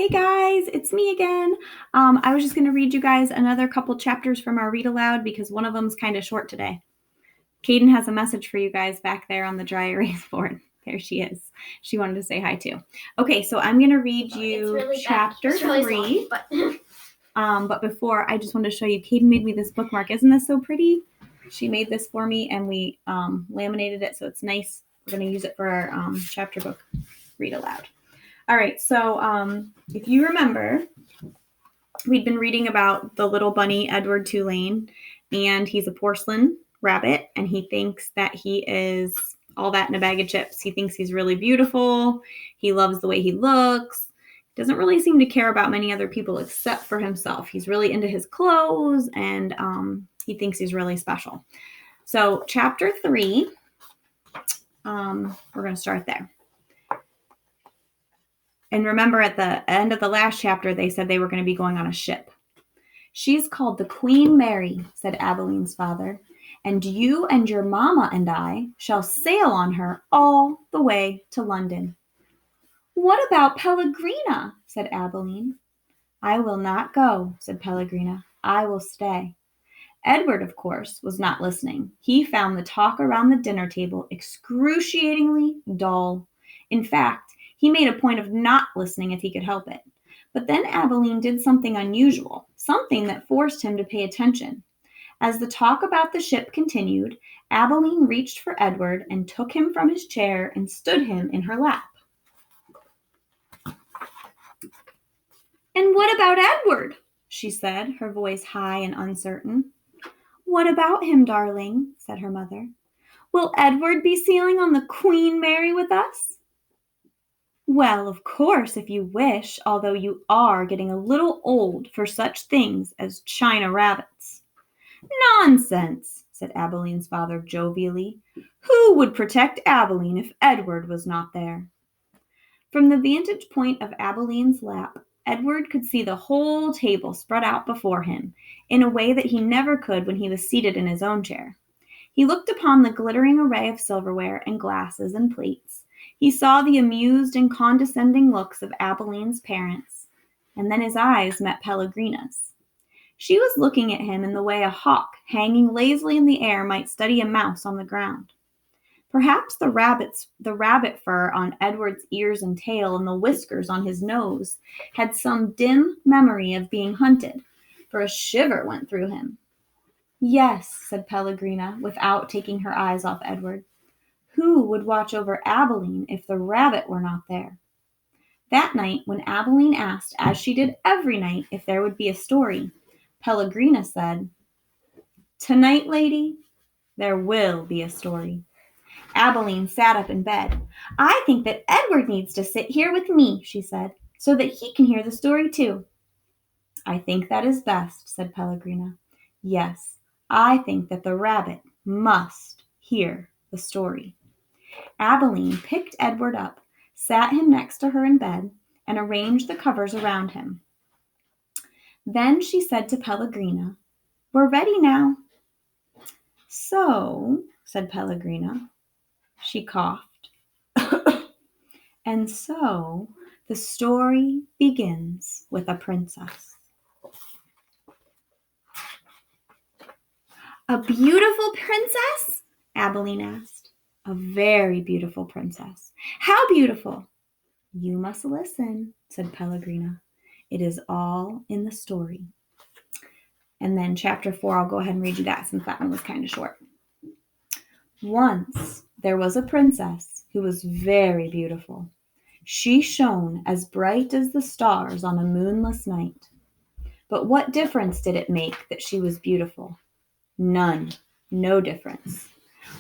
Hey guys, it's me again. I was just going to read you guys another couple chapters from our read aloud because one of them's kind of short today. Kaden has a message for you guys back there on the dry erase board. There she is. She wanted to say hi too. Okay, so I'm going to read you really chapter 3. But before, I just wanted to show you, Kaden made me this bookmark. Isn't this so pretty? She made this for me and we laminated it so it's nice. We're going to use it for our chapter book read aloud. All right, so if you remember, we'd been reading about the little bunny, Edward Tulane, and he's a porcelain rabbit, and he thinks that he is all that in a bag of chips. He thinks he's really beautiful. He loves the way he looks. Doesn't really seem to care about many other people except for himself. He's really into his clothes, and he thinks he's really special. So chapter 3, we're going to start there. And remember, at the end of the last chapter, they said they were going to be going on a ship. She's called the Queen Mary, said Abeline's father, and you and your mamma and I shall sail on her all the way to London. What about Pellegrina? Said Abeline. I will not go, said Pellegrina. I will stay. Edward, of course, was not listening. He found the talk around the dinner table excruciatingly dull. In fact, he made a point of not listening if he could help it. But then Abeline did something unusual, something that forced him to pay attention. As the talk about the ship continued, Abeline reached for Edward and took him from his chair and stood him in her lap. And what about Edward? She said, her voice high and uncertain. What about him, darling? Said her mother. Will Edward be sailing on the Queen Mary with us? Well, of course, if you wish, although you are getting a little old for such things as China rabbits. Nonsense, said Abeline's father jovially. Who would protect Abeline if Edward was not there? From the vantage point of Abeline's lap, Edward could see the whole table spread out before him in a way that he never could when he was seated in his own chair. He looked upon the glittering array of silverware and glasses and plates. He saw the amused and condescending looks of Abeline's parents, and then his eyes met Pellegrina's. She was looking at him in the way a hawk hanging lazily in the air might study a mouse on the ground. Perhaps the rabbit fur on Edward's ears and tail and the whiskers on his nose had some dim memory of being hunted, for a shiver went through him. Yes, said Pellegrina, without taking her eyes off Edward. Who would watch over Abeline if the rabbit were not there? That night, when Abeline asked, as she did every night, if there would be a story, Pellegrina said, Tonight, lady, there will be a story. Abeline sat up in bed. I think that Edward needs to sit here with me, she said, so that he can hear the story too. I think that is best, said Pellegrina. Yes, I think that the rabbit must hear the story. Abeline picked Edward up, sat him next to her in bed, and arranged the covers around him. Then she said to Pellegrina, We're ready now. So, said Pellegrina. She coughed. And so the story begins with a princess. A beautiful princess? Abeline asked. A very beautiful princess. How beautiful? You must listen, said Pellegrina. It is all in the story. And then chapter 4, I'll go ahead and read you that since that one was kind of short. Once there was a princess who was very beautiful. She shone as bright as the stars on a moonless night. But what difference did it make that she was beautiful? None. No difference.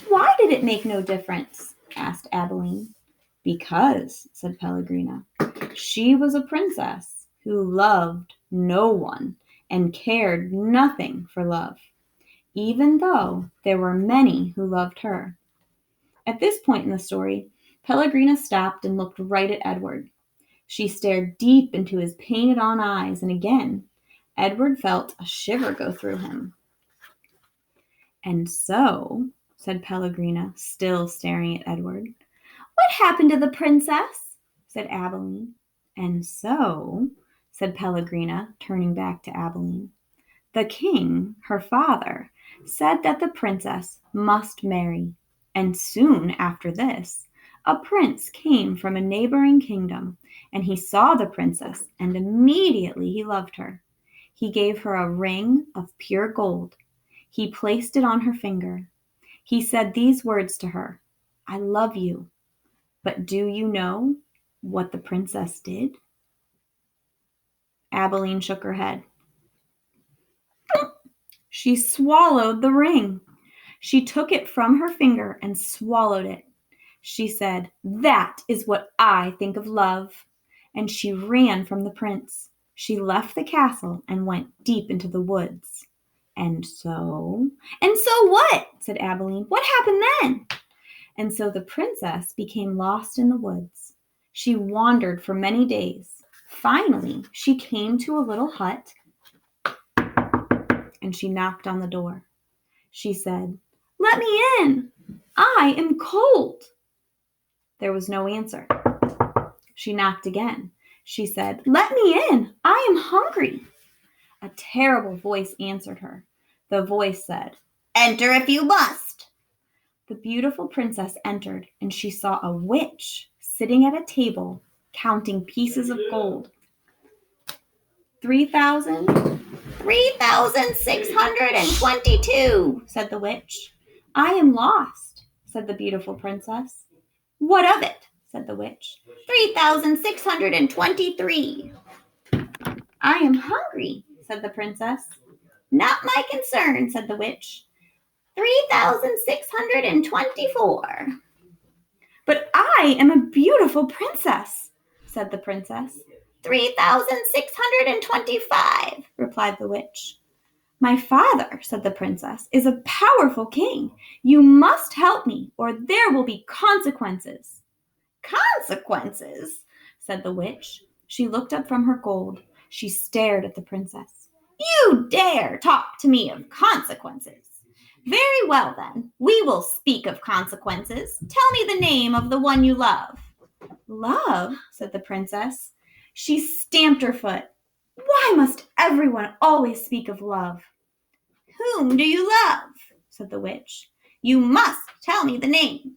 Why did it make no difference? Asked Abeline. Because, said Pellegrina, she was a princess who loved no one and cared nothing for love, even though there were many who loved her. At this point in the story, Pellegrina stopped and looked right at Edward. She stared deep into his painted-on eyes, and again, Edward felt a shiver go through him. And so, said Pellegrina, still staring at Edward. What happened to the princess? Said Abeline. And so, said Pellegrina, turning back to Abilene, the king, her father, said that the princess must marry, and soon after this, a prince came from a neighboring kingdom, and he saw the princess, and immediately he loved her. He gave her a ring of pure gold. He placed it on her finger. He said these words to her, I love you. But do you know what the princess did? Abilene shook her head. She swallowed the ring. She took it from her finger and swallowed it. She said, That is what I think of love. And she ran from the prince. She left the castle and went deep into the woods. And so what? Said Abilene. What happened then? And so the princess became lost in the woods. She wandered for many days. Finally, she came to a little hut and she knocked on the door. She said, Let me in. I am cold. There was no answer. She knocked again. She said, Let me in. I am hungry. A terrible voice answered her. The voice said, Enter if you must. The beautiful princess entered, and she saw a witch sitting at a table counting pieces of gold. 3,622, said the witch. I am lost, said the beautiful princess. What of it? Said the witch. 3,623. I am hungry, said the princess. Not my concern, said the witch. 3,624. But I am a beautiful princess, said the princess. 3,625, replied the witch. My father, said the princess, is a powerful king. You must help me, or there will be consequences. Consequences, said the witch. She looked up from her gold. She stared at the princess. You dare talk to me of consequences? Very well, then. We will speak of consequences. Tell me the name of the one you love. Love, said the princess. She stamped her foot. Why must everyone always speak of love? Whom do you love? Said the witch. You must tell me the name.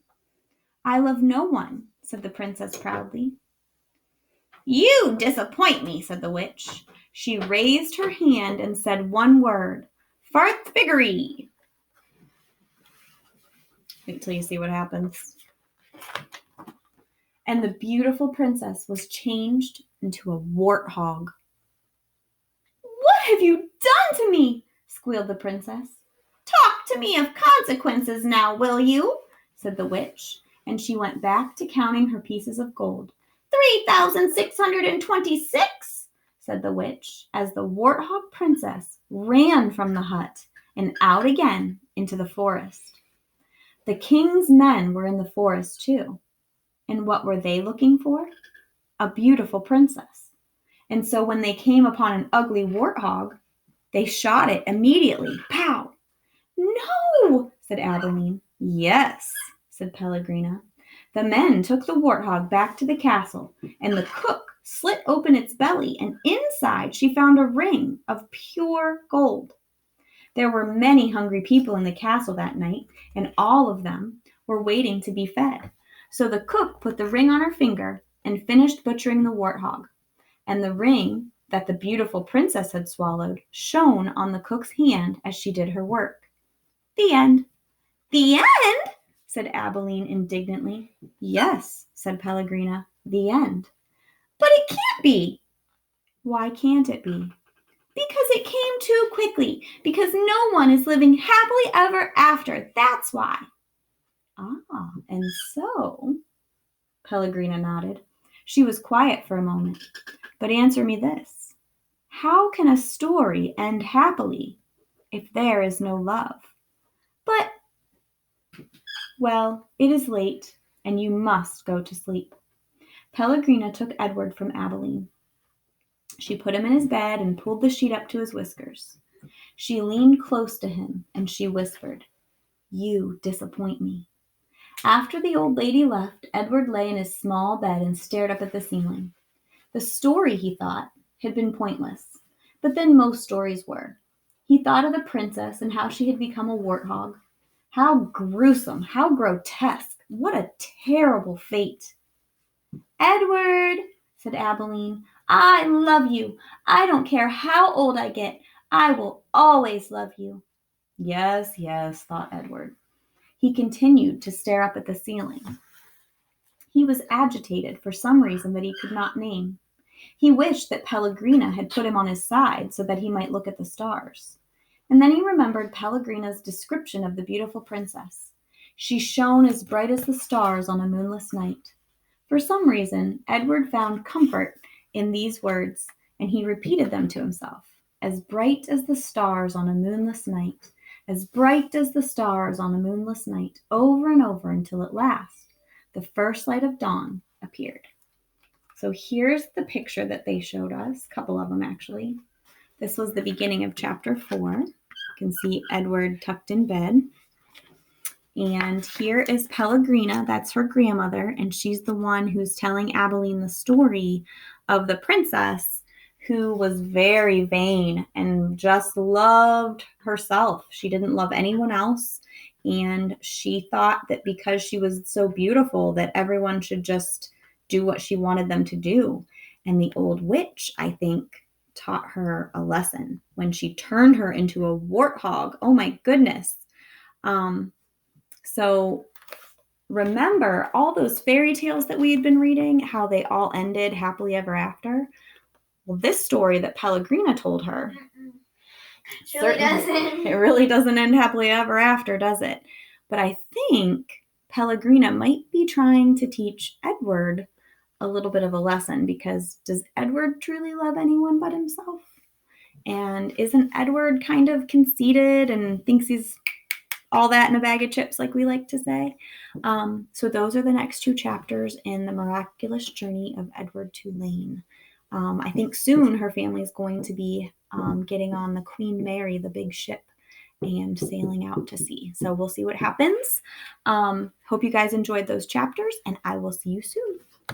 I love no one, said the princess proudly. You disappoint me, said the witch. She raised her hand and said one word, Farthbiggery. Wait till you see what happens. And the beautiful princess was changed into a warthog. What have you done to me? Squealed the princess. Talk to me of consequences now, will you? Said the witch, and she went back to counting her pieces of gold. 3,626, said the witch, as the warthog princess ran from the hut and out again into the forest. The king's men were in the forest too. And what were they looking for? A beautiful princess. And so when they came upon an ugly warthog, they shot it immediately. Pow! No, said Abilene. Yes, said Pellegrina. The men took the warthog back to the castle, and the cook slit open its belly, and inside she found a ring of pure gold. There were many hungry people in the castle that night, and all of them were waiting to be fed. So the cook put the ring on her finger and finished butchering the warthog. And the ring that the beautiful princess had swallowed shone on the cook's hand as she did her work. The end. The end? Said Abilene indignantly. Yes, said Pellegrina, the end. But it can't be. Why can't it be? Because it came too quickly. Because no one is living happily ever after. That's why. Ah, and so, Pellegrina nodded. She was quiet for a moment. But answer me this. How can a story end happily if there is no love? But, well, it is late, and you must go to sleep. Pellegrina took Edward from Abilene. She put him in his bed and pulled the sheet up to his whiskers. She leaned close to him, and she whispered, You disappoint me. After the old lady left, Edward lay in his small bed and stared up at the ceiling. The story, he thought, had been pointless, but then most stories were. He thought of the princess and how she had become a warthog. How gruesome, how grotesque, what a terrible fate. Edward, said Abilene, I love you. I don't care how old I get. I will always love you. Yes, yes, thought Edward. He continued to stare up at the ceiling. He was agitated for some reason that he could not name. He wished that Pellegrina had put him on his side so that he might look at the stars. And then he remembered Pellegrina's description of the beautiful princess. She shone as bright as the stars on a moonless night. For some reason, Edward found comfort in these words, and he repeated them to himself. As bright as the stars on a moonless night, as bright as the stars on a moonless night, over and over until at last the first light of dawn appeared. So here's the picture that they showed us, a couple of them actually. This was the beginning of chapter 4. You can see Edward tucked in bed. And here is Pellegrina, that's her grandmother, and she's the one who's telling Abilene the story of the princess who was very vain and just loved herself. She didn't love anyone else, and she thought that because she was so beautiful that everyone should just do what she wanted them to do. And the old witch, I think, taught her a lesson when she turned her into a warthog. Oh my goodness. So remember all those fairy tales that we had been reading, how they all ended happily ever after? Well, this story that Pellegrina told her, it really doesn't end happily ever after, does it? But I think Pellegrina might be trying to teach Edward a little bit of a lesson, because does Edward truly love anyone but himself? And isn't Edward kind of conceited and thinks he's all that in a bag of chips, like we like to say? So those are the next 2 chapters in the miraculous journey of Edward Tulane. I think soon her family is going to be getting on the Queen Mary, the big ship, and sailing out to sea. So we'll see what happens. Hope you guys enjoyed those chapters, and I will see you soon.